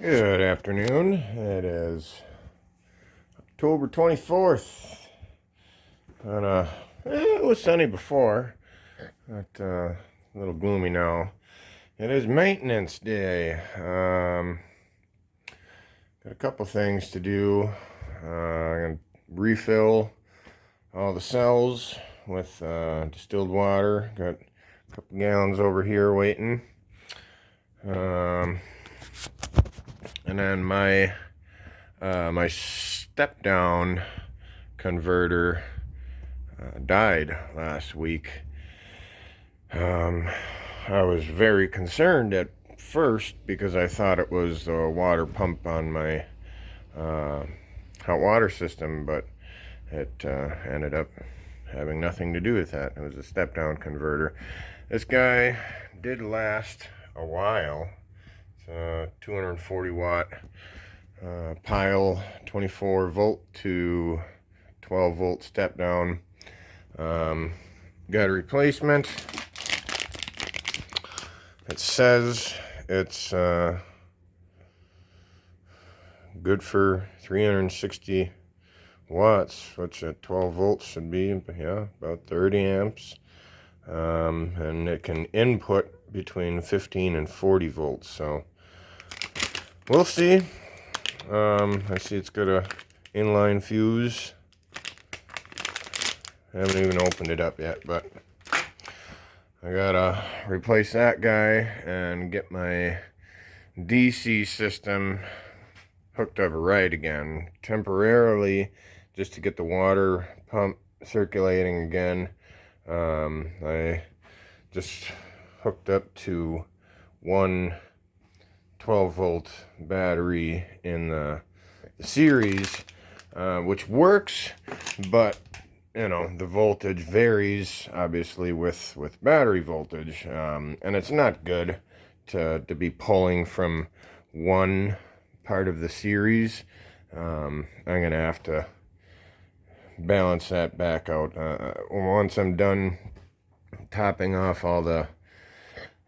Good afternoon. It is October 24th. And it was sunny before, but a little gloomy now. It is maintenance day. Got a couple things to do. I'm gonna refill all the cells with distilled water. Got a couple gallons over here waiting. And then my step-down converter died last week. I was very concerned at first because I thought it was the water pump on my hot water system, but it ended up having nothing to do with that. It was a step-down converter. This guy did last a while. 240 watt pile, 24 volt to 12 volt step down. Got a replacement. It says it's good for 360 watts, which at 12 volts should be, yeah, about 30 amps. And it can input between 15 and 40 volts, so we'll see. I see it's got a inline fuse. I haven't even opened it up yet, but I gotta replace that guy and get my DC system hooked up right again, temporarily, just to get the water pump circulating again. I just hooked up to one 12 volt battery in the series, which works, but you know, the voltage varies obviously with battery voltage, and it's not good to be pulling from one part of the series. I'm gonna have to balance that back out once I'm done topping off all the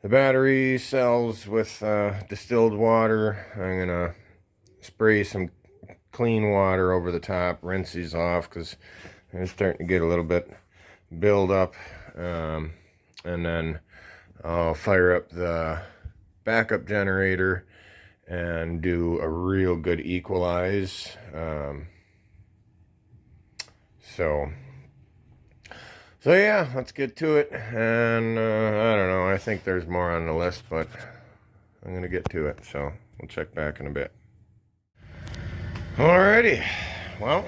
battery cells with distilled water. I'm gonna spray some clean water over the top, rinse these off because they're starting to get a little bit build up, and then I'll fire up the backup generator and do a real good equalize. So yeah, let's get to it. And I don't know, I think there's more on the list, but I'm gonna get to it, so we'll check back in a bit. Alrighty, well,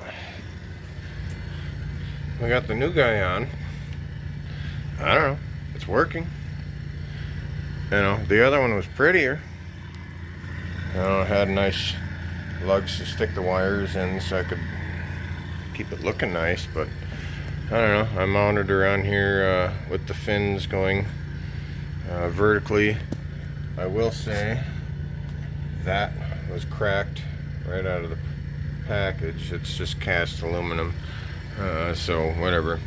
we got the new guy on. I don't know, it's working. You know, the other one was prettier. You know, it had nice lugs to stick the wires in so I could keep it looking nice, but I don't know, I mounted her on here with the fins going vertically. I will say that was cracked right out of the package. It's just cast aluminum, so whatever.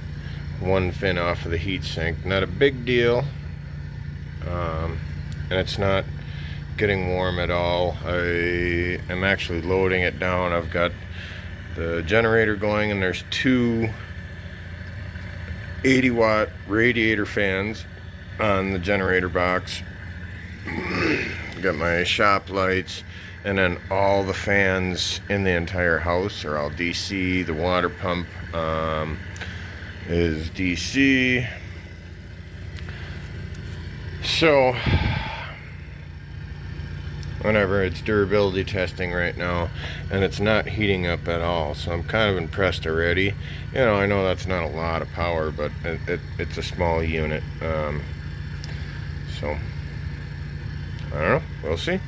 One fin off of the heatsink, not a big deal, and it's not getting warm at all. I am actually loading it down. I've got the generator going, and there's two 80 watt radiator fans on the generator box. Got my shop lights, and then all the fans in the entire house are all DC. The water pump is DC. So whatever, it's durability testing right now, and it's not heating up at all, so I'm kind of impressed already. You know, I know that's not a lot of power, but it's a small unit, so I don't know, we'll see.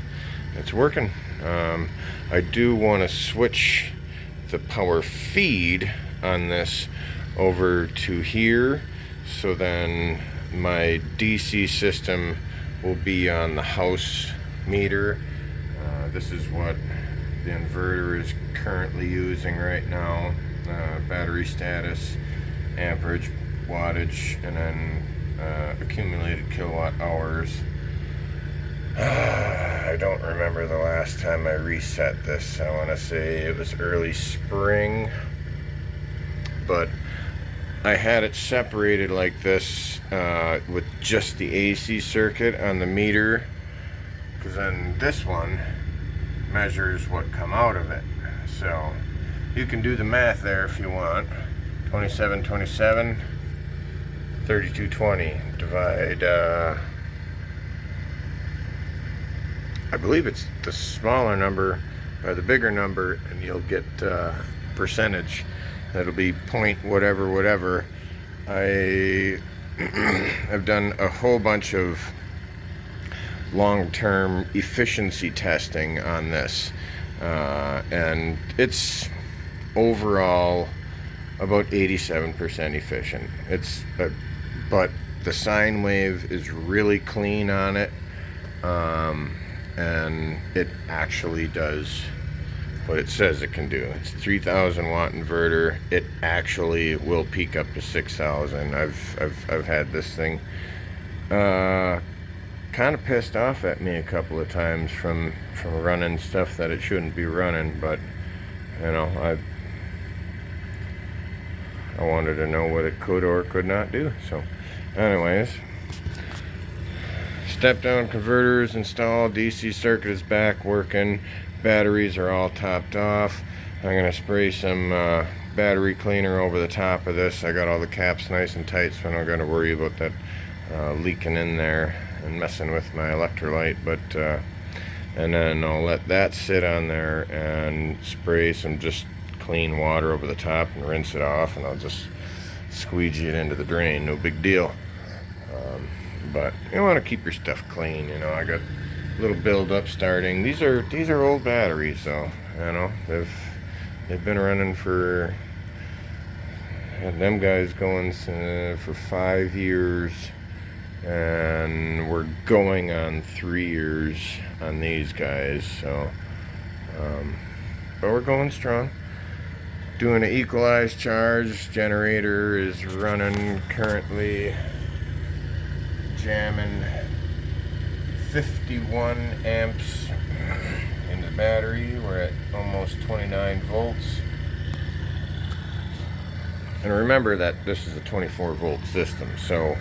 It's working. I do want to switch the power feed on this over to here, so then my DC system will be on the house meter. This is what the inverter is currently using right now. Battery status, amperage, wattage, and then accumulated kilowatt hours. I don't remember the last time I reset this. I want to say it was early spring, but I had it separated like this with just the AC circuit on the meter, because then this one measures what come out of it. So you can do the math there if you want. 2727 3220 divide I believe it's the smaller number by the bigger number, and you'll get percentage. That'll be point whatever whatever. I have done a whole bunch of long-term efficiency testing on this, and it's overall about 87% efficient. It's but the sine wave is really clean on it, and it actually does what it says it can do. It's a 3,000 watt inverter. It actually will peak up to 6,000. I've had this thing kind of pissed off at me a couple of times from running stuff that it shouldn't be running, but you know, I wanted to know what it could or could not do. So anyways, step-down converter is installed, DC circuit is back working, batteries are all topped off. I'm going to spray some battery cleaner over the top of this. I got all the caps nice and tight, so I'm not going to worry about that leaking in there and messing with my electrolyte. But and then I'll let that sit on there and spray some just clean water over the top and rinse it off, and I'll just squeegee it into the drain. No big deal. But you want to keep your stuff clean. You know, I got a little build-up starting. These are old batteries, so you know they've been running for, had them guys going for 5 years, and we're going on 3 years on these guys. So, but we're going strong. Doing an equalized charge. Generator is running currently, jamming 51 amps in the battery. We're at almost 29 volts. And remember that this is a 24 volt system, so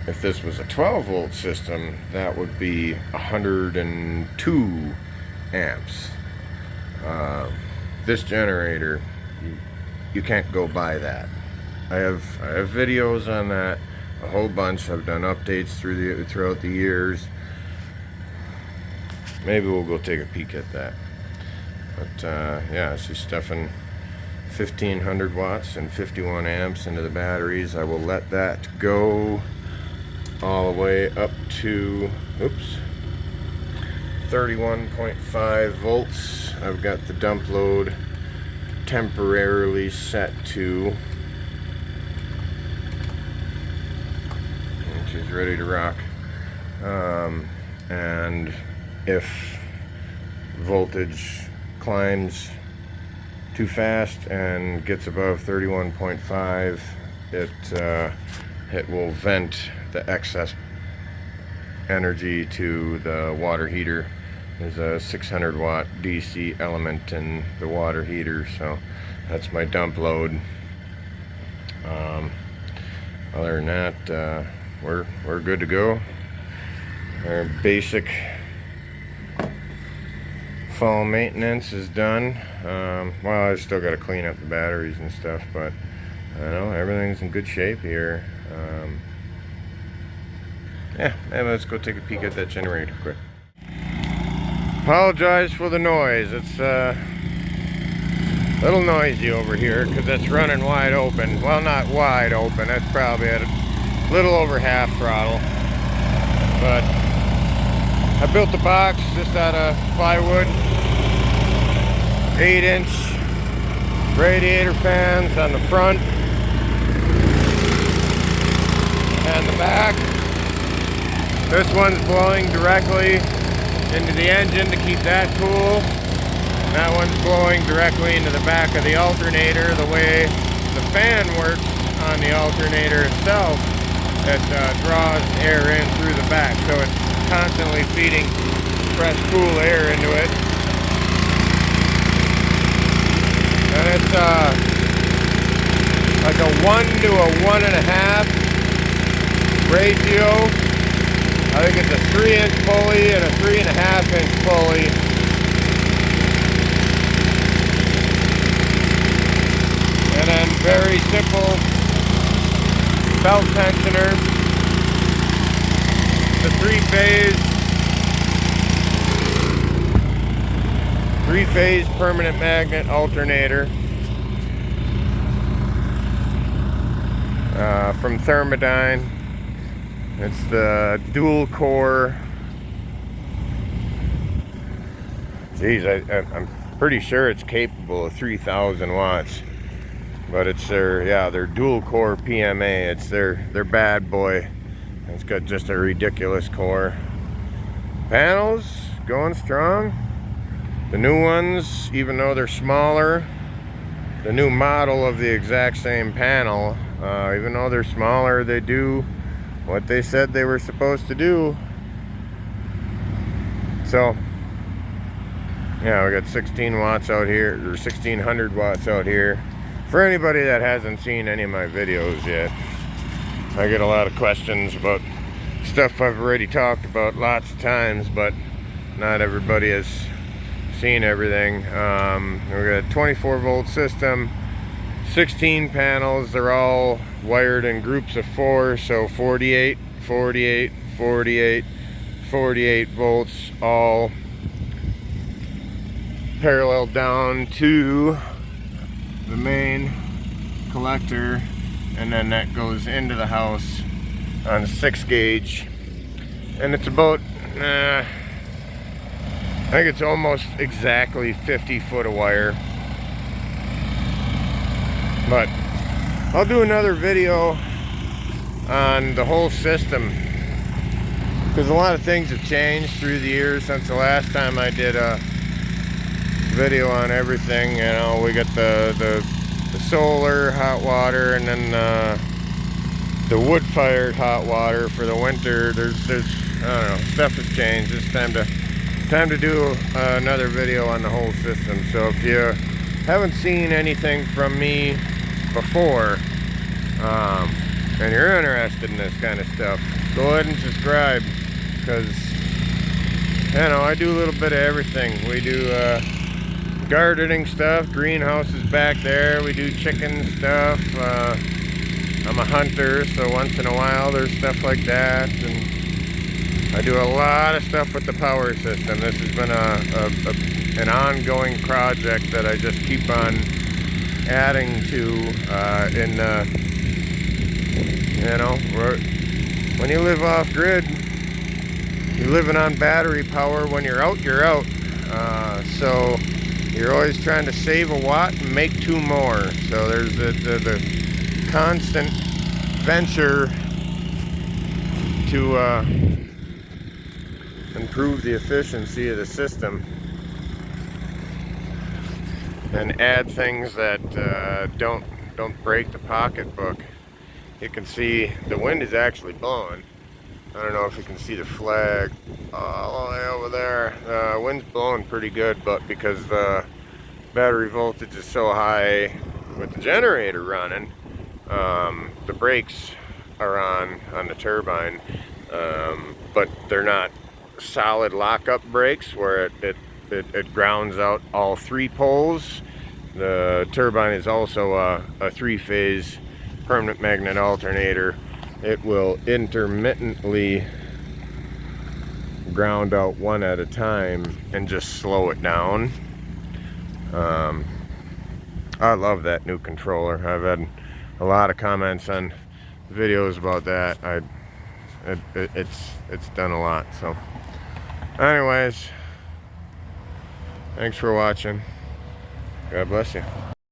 if this was a 12 volt system, that would be 102 amps. This generator, you can't go by that. I have videos on that, a whole bunch. I've done updates throughout the years. Maybe we'll go take a peek at that. But yeah, she's stuffing 1500 watts and 51 amps into the batteries. I will let that go all the way up to 31.5 volts. I've got the dump load temporarily set to, and she's ready to rock. And if voltage climbs too fast and gets above 31.5, it will vent the excess energy to the water heater. There's a 600 watt DC element in the water heater, so that's my dump load. Other than that, we're good to go. Our basic fall maintenance is done. Well, I still got to clean up the batteries and stuff, but I know everything's in good shape here. Yeah, let's go take a peek at that generator quick. Apologize for the noise. It's a little noisy over here because it's running wide open. Well, not wide open. That's probably at a little over half throttle. But I built the box just out of plywood. 8-inch radiator fans on the front and the back. This one's blowing directly into the engine to keep that cool. That one's blowing directly into the back of the alternator. The way the fan works on the alternator itself, it draws air in through the back. So constantly feeding fresh, cool air into it. And it's like a 1 to a 1.5 ratio. I think it's a 3-inch pulley and a 3.5-inch pulley. And then very simple belt tensioner. The three-phase permanent magnet alternator from Thermodyne. It's the dual core. Geez, I'm pretty sure it's capable of 3,000 watts. But it's their dual core PMA. It's their bad boy. It's got just a ridiculous core. Panels going strong. The new ones, even though they're smaller, the new model of the exact same panel, even though they're smaller, they do what they said they were supposed to do. So yeah, we got 16 watts out here, or 1600 watts out here. For anybody that hasn't seen any of my videos yet, I get a lot of questions about stuff I've already talked about lots of times, but not everybody has seen everything. We got a 24 volt system, 16 panels. They're all wired in groups of 4, so 48, 48, 48, 48 volts, all parallel down to the main collector, and then that goes into the house on a 6 gauge, and it's about I think it's almost exactly 50 foot of wire. But I'll do another video on the whole system, because a lot of things have changed through the years since the last time I did a video on everything. You know, we got the solar hot water, and then the wood-fired hot water for the winter. There's I don't know, stuff has changed. It's time to do another video on the whole system. So if you haven't seen anything from me before, and you're interested in this kind of stuff, go ahead and subscribe, because you know, I do a little bit of everything. We do gardening stuff, greenhouses back there, we do chicken stuff. I'm a hunter, so once in a while there's stuff like that, and I do a lot of stuff with the power system. This has been an ongoing project that I just keep on adding to. You know, when you live off grid, you're living on battery power. When you're out, you're out. So you're always trying to save a watt and make 2 more. So there's the constant venture to improve the efficiency of the system and add things that don't break the pocketbook. You can see the wind is actually blowing. I don't know if you can see the flag all the way over there. Wind's blowing pretty good, but because the battery voltage is so high with the generator running, the brakes are on the turbine, but they're not solid lockup brakes where it grounds out all 3 poles. The turbine is also a 3-phase permanent magnet alternator. It will intermittently ground out 1 at a time and just slow it down. I love that new controller. I've had a lot of comments on videos about that. It's done a lot. So anyways, thanks for watching. God bless you.